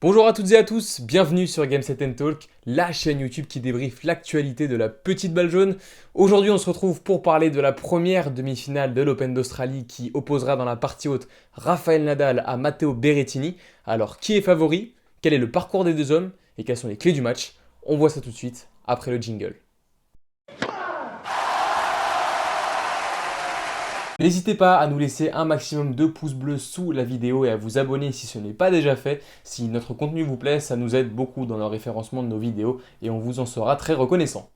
Bonjour à toutes et à tous, bienvenue sur Game Set Talk, la chaîne YouTube qui débriefe l'actualité de la petite balle jaune. Aujourd'hui on se retrouve pour parler de la première demi-finale de l'Open d'Australie qui opposera dans la partie haute Rafael Nadal à Matteo Berrettini. Alors qui est favori? Quel est le parcours des deux hommes? Et quelles sont les clés du match? On voit ça tout de suite après le jingle. N'hésitez pas à nous laisser un maximum de pouces bleus sous la vidéo et à vous abonner si ce n'est pas déjà fait. Si notre contenu vous plaît, ça nous aide beaucoup dans le référencement de nos vidéos et on vous en sera très reconnaissant.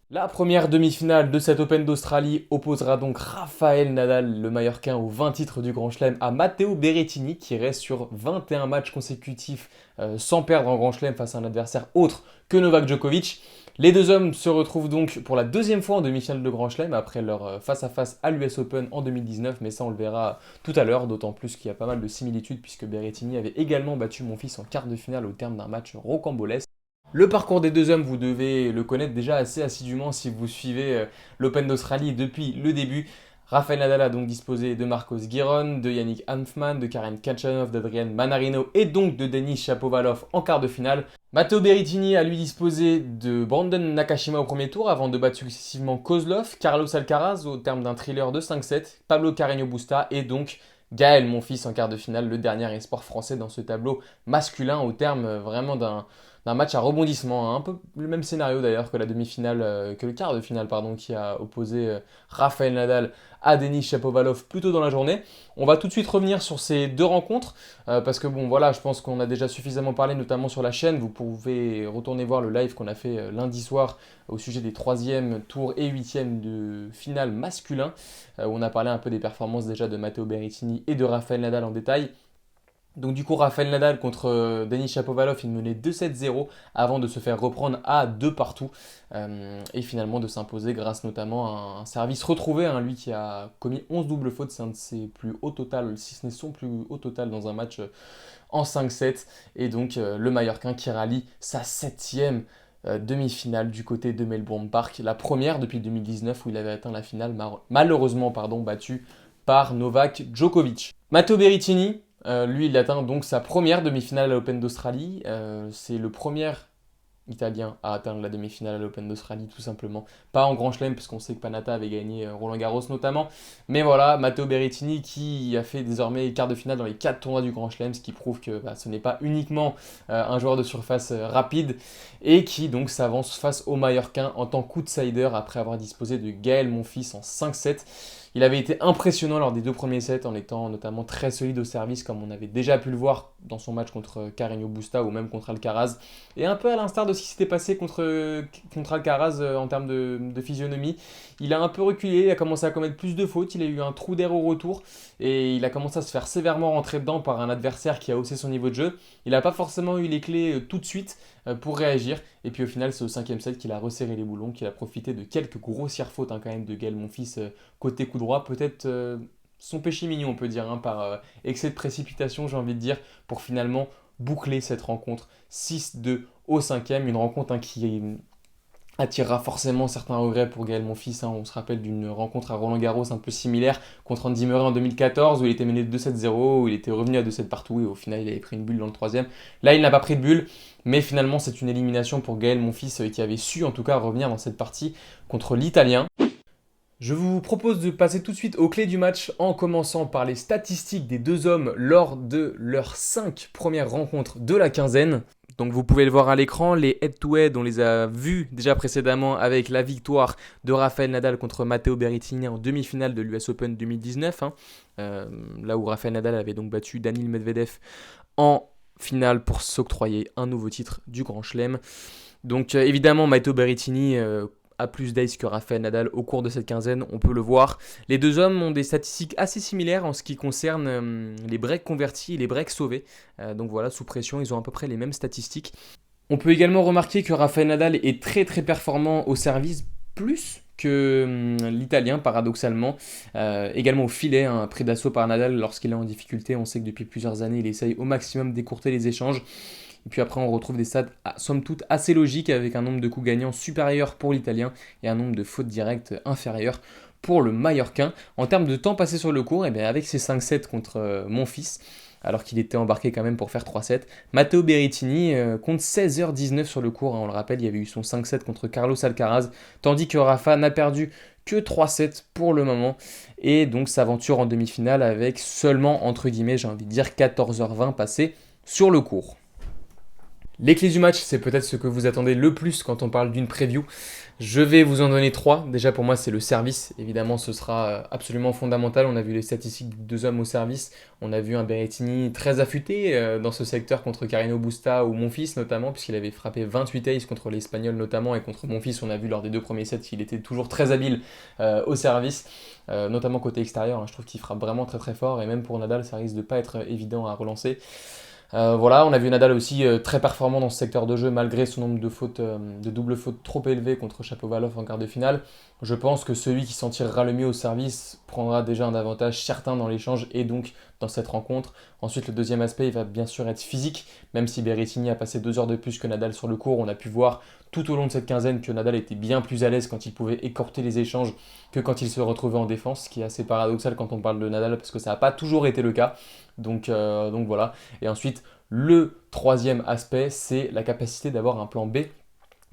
La première demi-finale de cette Open d'Australie opposera donc Rafael Nadal, le Mallorquin aux 20 titres du Grand Chelem, à Matteo Berrettini qui reste sur 21 matchs consécutifs sans perdre en Grand Chelem face à un adversaire autre que Novak Djokovic. Les deux hommes se retrouvent donc pour la deuxième fois en demi-finale de Grand Chelem après leur face-à-face à l'US Open en 2019, mais ça on le verra tout à l'heure, d'autant plus qu'il y a pas mal de similitudes puisque Berrettini avait également battu mon fils en quart de finale au terme d'un match rocambolesque. Le parcours des deux hommes, vous devez le connaître déjà assez assidûment si vous suivez l'Open d'Australie depuis le début. Rafael Nadal a donc disposé de Marcos Giron, de Yannick Hanfmann, de Karen Khachanov, d'Adrian Manarino et donc de Denis Shapovalov en quart de finale. Matteo Berrettini a lui disposé de Brandon Nakashima au premier tour avant de battre successivement Kozlov, Carlos Alcaraz au terme d'un thriller de 5-7, Pablo Carreño Busta et donc Gaël Monfils en quart de finale, le dernier espoir français dans ce tableau masculin au terme vraiment d'un match à rebondissement, hein. Un peu le même scénario d'ailleurs que la demi-finale, que le quart de finale pardon, qui a opposé Rafael Nadal à Denis Shapovalov plus tôt dans la journée. On va tout de suite revenir sur ces deux rencontres parce que bon voilà, je pense qu'on a déjà suffisamment parlé notamment sur la chaîne. Vous pouvez retourner voir le live qu'on a fait lundi soir au sujet des 3e tours et 8e de finale masculin où on a parlé un peu des performances déjà de Matteo Berrettini et de Rafael Nadal en détail. Donc du coup, Rafael Nadal contre Denis Shapovalov, il menait 2-7-0 avant de se faire reprendre à 2 partout et finalement de s'imposer grâce notamment à un service retrouvé, hein, lui qui a commis 11 doubles fautes, c'est un de ses plus hauts total, si ce n'est son plus haut total dans un match en 5-7 et donc le Mallorquin qui rallie sa 7e demi-finale du côté de Melbourne Park, la première depuis 2019 où il avait atteint la finale, malheureusement battu par Novak Djokovic. Matteo Berrettini, lui, il atteint donc sa première demi-finale à l'Open d'Australie. C'est le premier Italien à atteindre la demi-finale à l'Open d'Australie, tout simplement. Pas en Grand Chelem, parce qu'on sait que Panatta avait gagné Roland Garros notamment. Mais voilà, Matteo Berrettini qui a fait désormais quart de finale dans les 4 tournois du Grand Chelem, ce qui prouve que ce n'est pas uniquement un joueur de surface rapide, et qui donc s'avance face au Mallorquin en tant qu'outsider après avoir disposé de Gaël Monfils en 5-7. Il avait été impressionnant lors des 2 premiers sets en étant notamment très solide au service comme on avait déjà pu le voir dans son match contre Carreño Busta ou même contre Alcaraz. Et un peu à l'instar de ce qui s'était passé contre Alcaraz en termes de physionomie. Il a un peu reculé, il a commencé à commettre plus de fautes, il a eu un trou d'air au retour et il a commencé à se faire sévèrement rentrer dedans par un adversaire qui a haussé son niveau de jeu. Il n'a pas forcément eu les clés tout de suite pour réagir. Et puis au final, c'est au 5e set qu'il a resserré les boulons, qu'il a profité de quelques grossières fautes quand même de Gaël Monfils côté coup droit. Peut-être son péché mignon, on peut dire, hein, par excès de précipitation, j'ai envie de dire, pour finalement boucler cette rencontre 6-2 au 5e. Une rencontre qui attirera forcément certains regrets pour Gaël Monfils. On se rappelle d'une rencontre à Roland Garros un peu similaire contre Andy Murray en 2014 où il était mené de 2-7-0, où il était revenu à 2-7 partout et au final il avait pris une bulle dans le 3e. Là il n'a pas pris de bulle, mais finalement c'est une élimination pour Gaël Monfils qui avait su en tout cas revenir dans cette partie contre l'Italien. Je vous propose de passer tout de suite aux clés du match en commençant par les statistiques des deux hommes lors de leurs 5 premières rencontres de la quinzaine. Donc vous pouvez le voir à l'écran, les head-to-head, on les a vus déjà précédemment avec la victoire de Rafael Nadal contre Matteo Berrettini en demi-finale de l'US Open 2019. Là où Rafael Nadal avait donc battu Daniil Medvedev en finale pour s'octroyer un nouveau titre du Grand Chelem. Donc évidemment Matteo Berrettini a plus d'ace que Rafael Nadal au cours de cette quinzaine, on peut le voir. Les deux hommes ont des statistiques assez similaires en ce qui concerne les breaks convertis et les breaks sauvés. Donc voilà, sous pression, ils ont à peu près les mêmes statistiques. On peut également remarquer que Rafael Nadal est très très performant au service, plus que l'Italien paradoxalement. Également au filet, pris d'assaut par Nadal lorsqu'il est en difficulté. On sait que depuis plusieurs années, il essaye au maximum d'écourter les échanges. Et puis après, on retrouve des stats, somme toute, assez logiques avec un nombre de coups gagnants supérieur pour l'Italien et un nombre de fautes directes inférieur pour le Mallorquin. En termes de temps passé sur le court, et bien avec ses 5-7 contre Monfils, alors qu'il était embarqué quand même pour faire 3-7. Matteo Berrettini compte 16h19 sur le court, hein, on le rappelle, il y avait eu son 5-7 contre Carlos Alcaraz, tandis que Rafa n'a perdu que 3-7 pour le moment, et donc s'aventure en demi-finale avec seulement, entre guillemets, j'ai envie de dire 14h20 passées sur le court. Les clés du match, c'est peut-être ce que vous attendez le plus quand on parle d'une preview. Je vais vous en donner 3. Déjà pour moi, c'est le service. Évidemment, ce sera absolument fondamental. On a vu les statistiques des deux hommes au service. On a vu un Berrettini très affûté dans ce secteur contre Carreno Busta ou Monfils notamment, puisqu'il avait frappé 28 aces contre l'Espagnol notamment, et contre Monfils, on a vu lors des 2 premiers sets qu'il était toujours très habile au service, notamment côté extérieur, hein. Je trouve qu'il frappe vraiment très très fort, et même pour Nadal, ça risque de pas être évident à relancer. Voilà, on a vu Nadal aussi très performant dans ce secteur de jeu malgré son nombre de fautes, de doubles fautes trop élevé contre Shapovalov en quart de finale. Je pense que celui qui s'en tirera le mieux au service prendra déjà un avantage certain dans l'échange et donc dans cette rencontre. Ensuite, le deuxième aspect, il va bien sûr être physique, même si Berrettini a passé 2 heures de plus que Nadal sur le court. On a pu voir tout au long de cette quinzaine que Nadal était bien plus à l'aise quand il pouvait écorter les échanges que quand il se retrouvait en défense, ce qui est assez paradoxal quand on parle de Nadal parce que ça n'a pas toujours été le cas. Donc voilà. Et ensuite, le troisième aspect, c'est la capacité d'avoir un plan B.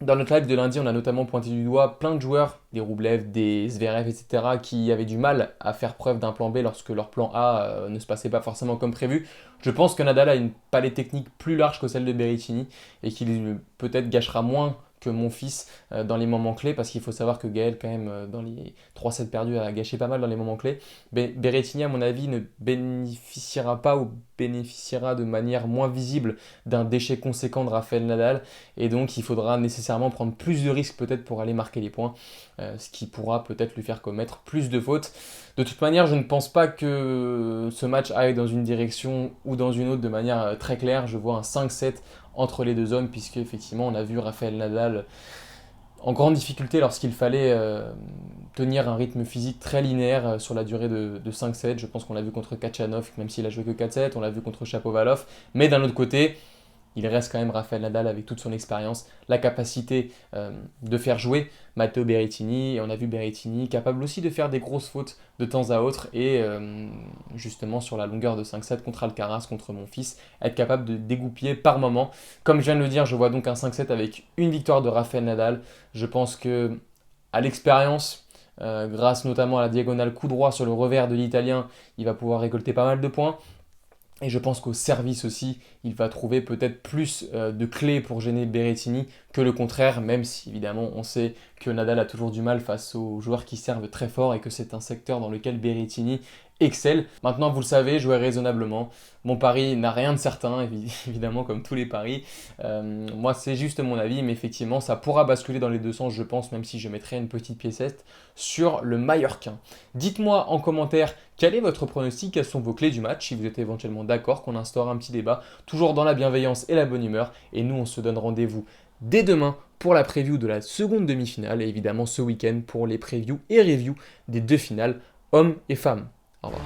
Dans notre live de lundi, on a notamment pointé du doigt plein de joueurs, des Roublev, des Zverev, etc., qui avaient du mal à faire preuve d'un plan B lorsque leur plan A ne se passait pas forcément comme prévu. Je pense que Nadal a une palette technique plus large que celle de Berrettini et qu'il peut-être gâchera moins que Monfils dans les moments clés, parce qu'il faut savoir que Gaël, quand même, dans les 3 sets perdus, a gâché pas mal dans les moments clés. Berrettini, à mon avis, ne bénéficiera pas ou bénéficiera de manière moins visible d'un déchet conséquent de Rafael Nadal, et donc il faudra nécessairement prendre plus de risques peut-être pour aller marquer les points, ce qui pourra peut-être lui faire commettre plus de fautes. De toute manière, je ne pense pas que ce match aille dans une direction ou dans une autre de manière très claire. Je vois un 5-7 entre les deux hommes, puisque effectivement on a vu Rafael Nadal en grande difficulté lorsqu'il fallait tenir un rythme physique très linéaire sur la durée de 5-7. Je pense qu'on l'a vu contre Kachanov, même s'il a joué que 4-7, on l'a vu contre Shapovalov, mais d'un autre côté, il reste quand même Rafael Nadal avec toute son expérience, la capacité de faire jouer Matteo Berrettini, et on a vu Berrettini capable aussi de faire des grosses fautes de temps à autre, et justement sur la longueur de 5-7 contre Alcaraz, contre Monfils, être capable de dégoupiller par moment. Comme je viens de le dire, je vois donc un 5-7 avec une victoire de Rafael Nadal. Je pense que à l'expérience, grâce notamment à la diagonale coup droit sur le revers de l'Italien, il va pouvoir récolter pas mal de points. Et je pense qu'au service aussi, il va trouver peut-être plus de clés pour gêner Berrettini que le contraire, même si évidemment on sait que Nadal a toujours du mal face aux joueurs qui servent très fort et que c'est un secteur dans lequel Berrettini excelle. Maintenant, vous le savez, jouez raisonnablement. Mon pari n'a rien de certain, évidemment, comme tous les paris. Moi, c'est juste mon avis, mais effectivement, ça pourra basculer dans les deux sens, je pense, même si je mettrai une petite piécette sur le Mallorquin. Dites-moi en commentaire quel est votre pronostic, quelles sont vos clés du match, si vous êtes éventuellement d'accord qu'on instaure un petit débat, toujours dans la bienveillance et la bonne humeur. Et nous, on se donne rendez-vous dès demain pour la preview de la seconde demi-finale, et évidemment ce week-end pour les previews et reviews des 2 finales, hommes et femmes. Au revoir.